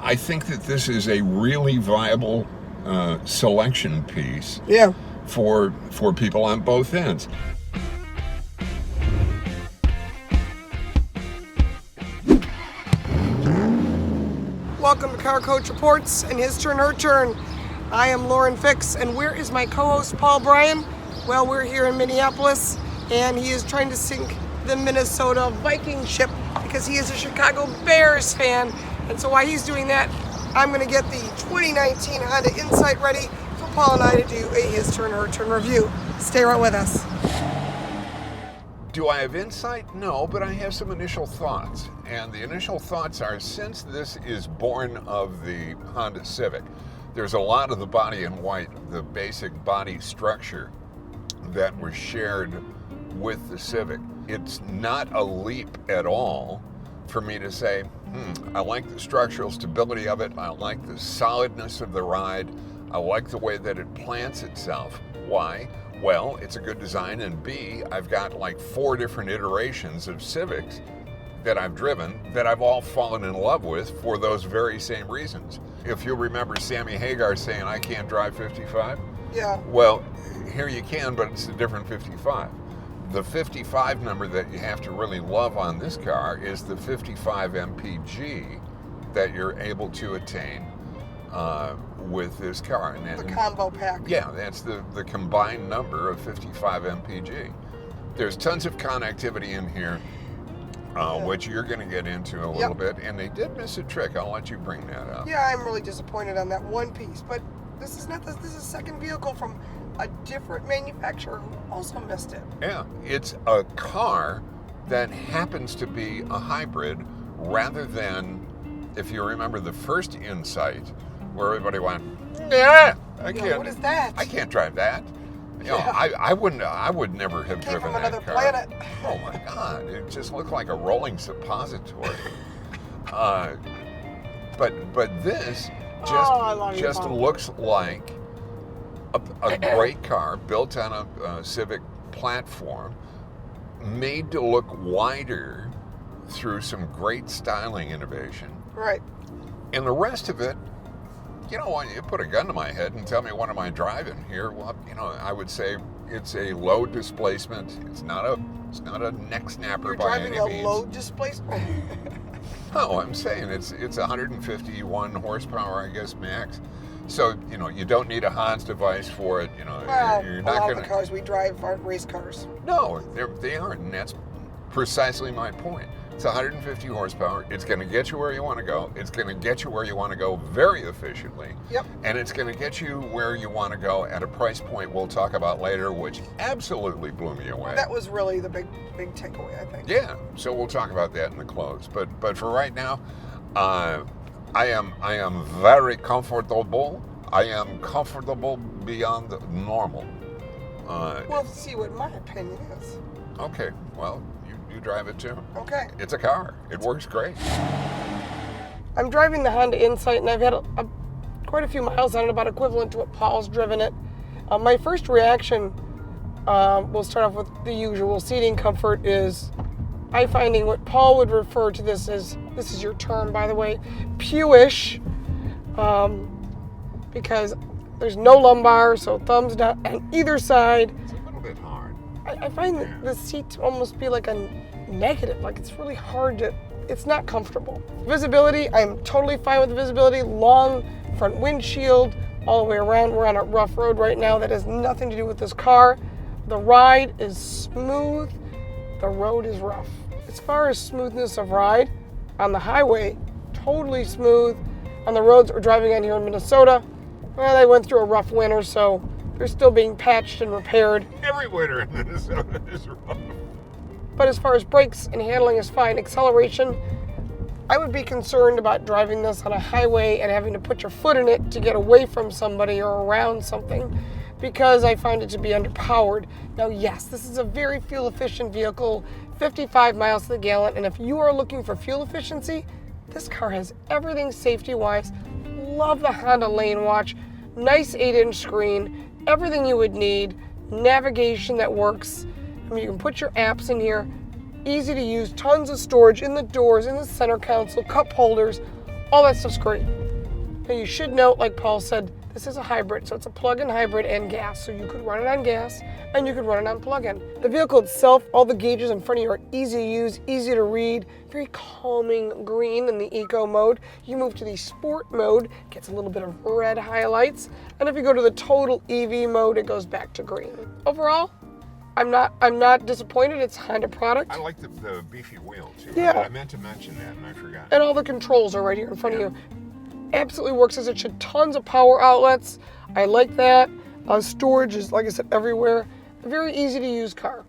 I think that this is a really viable selection piece. Yeah. For people on both ends. Welcome to Car Coach Reports and His Turn, Her Turn. I am Lauren Fix, and where is my co-host Paul Bryan? Well, we're here in Minneapolis, and he is trying to sink the Minnesota Viking ship because he is a Chicago Bears fan. And so while he's doing that, I'm going to get the 2019 Honda Insight ready for Paul and I to do a His Turn, Her Turn review. Stay right with us. Do I have insight? No, but I have some initial thoughts. And the initial thoughts are, since this is born of the Honda Civic, there's a lot of the body in white, the basic body structure that was shared with the Civic. It's not a leap at all for me to say, I like the structural stability of it, I like the solidness of the ride, I like the way that it plants itself. Why? Well, it's a good design, and B, I've got like 4 different iterations of Civics that I've driven that I've all fallen in love with for those very same reasons. If you remember Sammy Hagar saying, I can't drive 55? Yeah. Well, here you can, but it's a different 55. The 55 number that you have to really love on this car is the 55 MPG that you're able to attain with this car. And the combo pack. Yeah, that's the combined number of 55 MPG. There's tons of connectivity in here, which you're going to get into a little bit. And they did miss a trick. I'll let you bring that up. Yeah, I'm really disappointed on that one piece. But this is a second vehicle from a different manufacturer who also missed it. Yeah, it's a car that happens to be a hybrid rather than, if you remember the first Insight, where everybody went, I can't. What is that? I can't drive that. You know, I would never have Came driven from that another car. planet. Oh my God! It just looked like a rolling suppository. But this just looks like a great car built on a Civic platform, made to look wider through some great styling innovation. Right. And the rest of it, you know, when you put a gun to my head and tell me what am I driving here, well, you know, I would say it's a low displacement. It's not a neck snapper by any means. You're driving a low displacement? No, I'm saying it's 151 horsepower, I guess, max. So, you know, you don't need a Hans device for it. You know, well, you're not all going to. The cars we drive aren't race cars. No, they aren't, and that's precisely my point. It's 150 horsepower. It's going to get you where you want to go. It's going to get you where you want to go very efficiently. Yep. And it's going to get you where you want to go at a price point we'll talk about later, which absolutely blew me away. That was really the big takeaway, I think. Yeah. So we'll talk about that in the close. But for right now, I am very comfortable. I am comfortable beyond normal. We'll see what my opinion is. Okay. Well, you drive it too. Okay. It's a car. It works great. I'm driving the Honda Insight, and I've had quite a few miles on it, about equivalent to what Paul's driven it. My first reaction, we'll start off with the usual seating comfort, is I finding what Paul would refer to this as, this is your term by the way, pewish, because there's no lumbar, so thumbs down on either side. It's a little bit hard. I find that the seat almost be like a negative, like it's really hard to, it's not comfortable. Visibility, I'm totally fine with the visibility, long front windshield, all the way around. We're on a rough road right now that has nothing to do with this car. The ride is smooth, the road is rough. As far as smoothness of ride, on the highway, totally smooth. On the roads we're driving on here in Minnesota, well, they went through a rough winter, so they're still being patched and repaired. Every winter in Minnesota is rough. But as far as brakes and handling is fine. Acceleration, I would be concerned about driving this on a highway and having to put your foot in it to get away from somebody or around something, because I find it to be underpowered. Now, yes, this is a very fuel-efficient vehicle, 55 miles to the gallon, and if you are looking for fuel efficiency, this car has everything safety-wise. Love the Honda Lane Watch, nice 8-inch screen, everything you would need, navigation that works. I mean, you can put your apps in here, easy to use, tons of storage in the doors, in the center console, cup holders, All that stuff's great. Now you should note, like Paul said, this is a hybrid, so it's a plug-in hybrid and gas. So you could run it on gas and you could run it on plug-in. The vehicle itself, all the gauges in front of you are easy to use, easy to read, very calming green in the eco mode. You move to the sport mode, gets a little bit of red highlights, and if you go to the total EV mode, it goes back to green. Overall, I'm not disappointed. It's a Honda product. I like the beefy wheel too. Yeah. I meant to mention that and I forgot. And all the controls are right here in front of you. Absolutely works as it should. Tons of power outlets. I like that. Storage is, like I said, everywhere. A very easy to use car.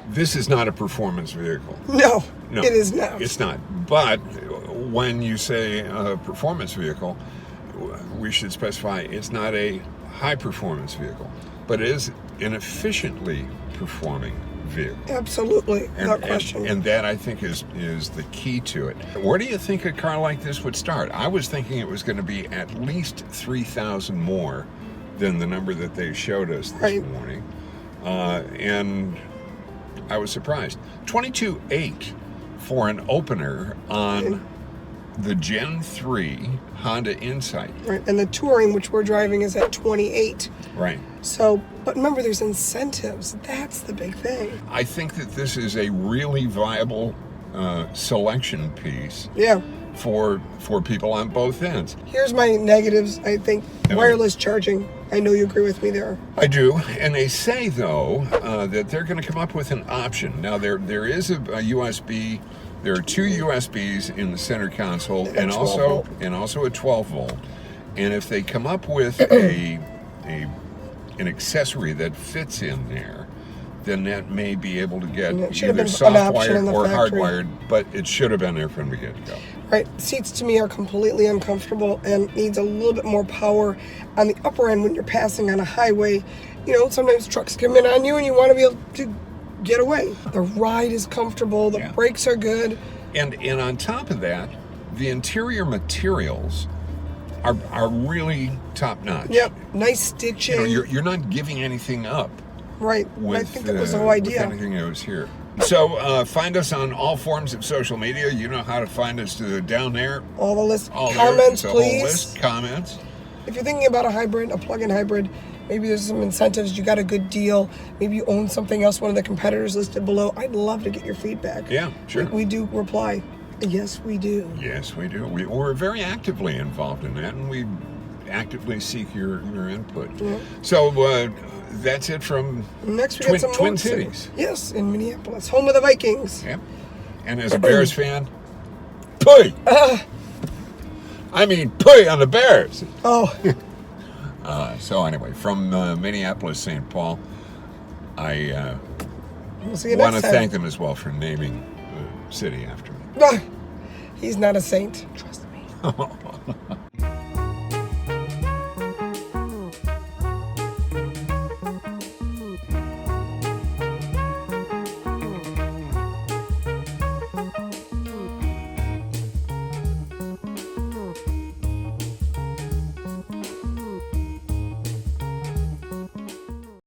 This is not a performance vehicle. No, it is not. It's not. But when you say a performance vehicle, we should specify it's not a high performance vehicle, but it is an efficiently performing vehicle. Absolutely, without question. And that, I think, is the key to it. Where do you think a car like this would start? I was thinking it was going to be at least 3,000 more than the number that they showed us this morning. And I was surprised. 22.8 for an opener on the Gen 3 Honda Insight. Right, and the Touring, which we're driving, is at 28. Right. So, but remember, there's incentives. That's the big thing. I think that this is a really viable selection piece. Yeah. For people on both ends. Here's my negatives. I think wireless charging. I know you agree with me there. I do, and they say though that they're going to come up with an option. Now there is a USB. There are two USBs in the center console, and also a 12 volt. And if they come up with an accessory that fits in there, then that may be able to get either soft-wired or hardwired, but it should have been there from the get-go. Right, seats to me are completely uncomfortable and needs a little bit more power on the upper end when you're passing on a highway. You know, sometimes trucks come in on you and you want to be able to get away. The ride is comfortable, the brakes are good. And on top of that, the interior materials are really top-notch. Yep, nice stitching. You know, you're not giving anything up. Right, I think that was the whole idea. With anything that was here. So find us on all forms of social media. You know how to find us down there. All the list. Comments, please. Whole list. Comments. If you're thinking about a hybrid, a plug-in hybrid, maybe there's some incentives. You got a good deal. Maybe you own something else, one of the competitors listed below. I'd love to get your feedback. Yeah, sure. We do reply. Yes, we do. Yes, we do. We're very actively involved in that, and we actively seek your input. Yeah. So that's it from Next we got some Twin Cities. Yes, in Minneapolis, home of the Vikings. Yep. And as a Bears fan, pooey! I mean, pooey on the Bears! Oh. So anyway, from Minneapolis, St. Paul, I want to thank them as well for naming the city after me. He's not a saint. Trust me.